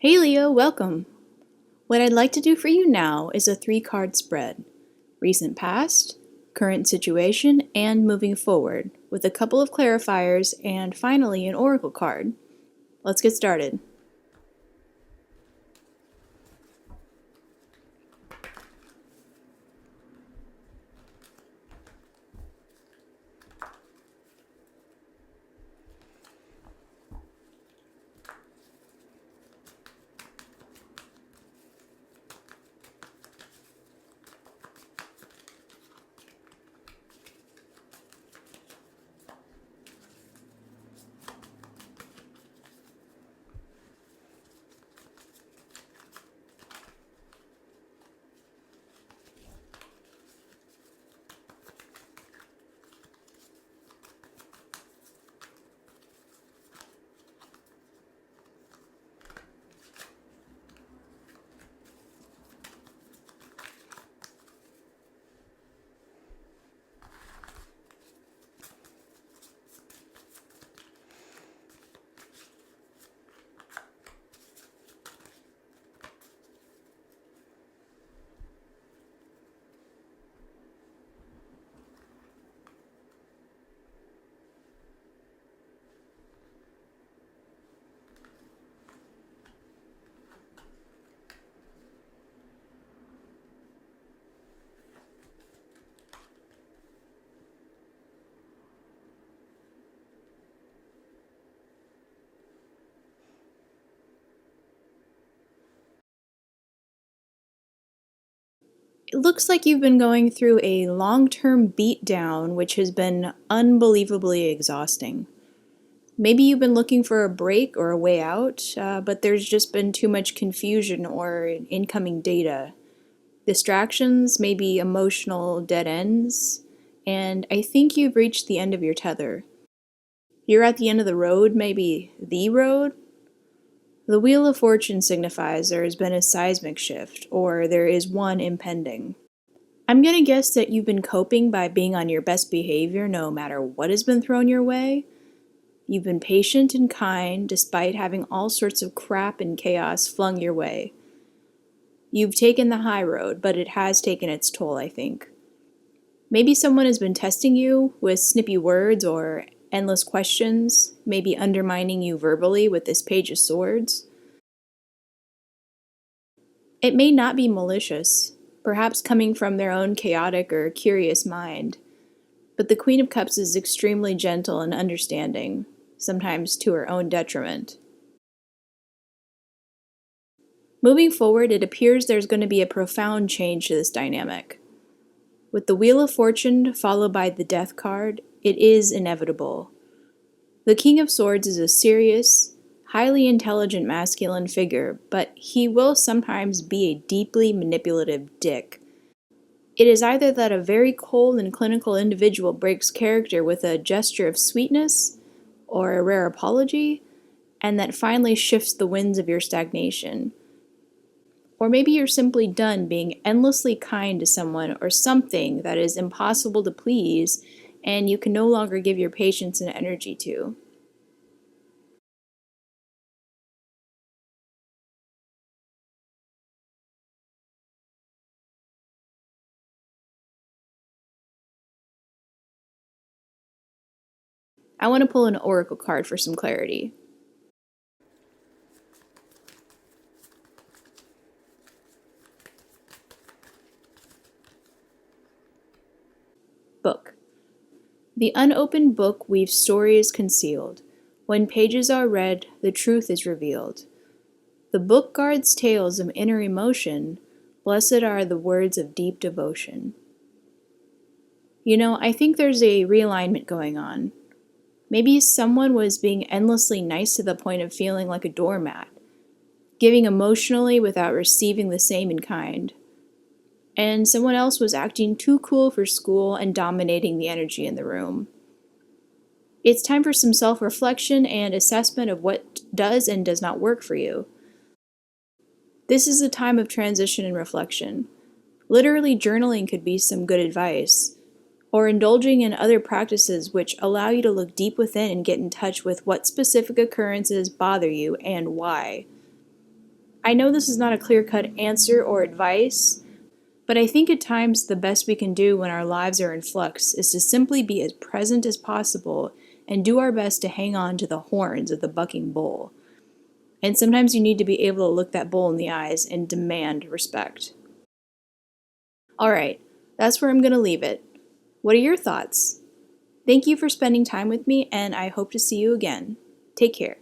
Hey Leo, welcome. What I'd like to do for you now is a 3-card spread. Recent past, current situation, and moving forward, with a couple of clarifiers and finally an oracle card. Let's get started. It looks like you've been going through a long-term beatdown, which has been unbelievably exhausting. Maybe you've been looking for a break or a way out, but there's just been too much confusion or incoming data. Distractions, maybe emotional dead ends, and I think you've reached the end of your tether. You're at the end of the road, maybe the road? The Wheel of Fortune signifies there has been a seismic shift, or there is one impending. I'm gonna guess that you've been coping by being on your best behavior no matter what has been thrown your way. You've been patient and kind despite having all sorts of crap and chaos flung your way. You've taken the high road, but it has taken its toll, I think. Maybe someone has been testing you with snippy words or endless questions, maybe undermining you verbally with this Page of Swords. It may not be malicious, perhaps coming from their own chaotic or curious mind, but the Queen of Cups is extremely gentle and understanding, sometimes to her own detriment. Moving forward, it appears there's going to be a profound change to this dynamic. With the Wheel of Fortune followed by the Death card, it is inevitable. The King of Swords is a serious, highly intelligent masculine figure, but he will sometimes be a deeply manipulative dick. It is either that a very cold and clinical individual breaks character with a gesture of sweetness or a rare apology, and that finally shifts the winds of your stagnation. Or maybe you're simply done being endlessly kind to someone or something that is impossible to please and you can no longer give your patience and energy to. I want to pull an oracle card for some clarity. Book. The unopened book weaves stories concealed. When pages are read, the truth is revealed. The book guards tales of inner emotion. Blessed are the words of deep devotion. You know, I think there's a realignment going on. Maybe someone was being endlessly nice to the point of feeling like a doormat, giving emotionally without receiving the same in kind. And someone else was acting too cool for school and dominating the energy in the room. It's time for some self-reflection and assessment of what does and does not work for you. This is a time of transition and reflection. Literally, journaling could be some good advice, or indulging in other practices which allow you to look deep within and get in touch with what specific occurrences bother you and why. I know this is not a clear-cut answer or advice, but I think at times the best we can do when our lives are in flux is to simply be as present as possible and do our best to hang on to the horns of the bucking bull. And sometimes you need to be able to look that bull in the eyes and demand respect. Alright, that's where I'm going to leave it. What are your thoughts? Thank you for spending time with me, and I hope to see you again. Take care.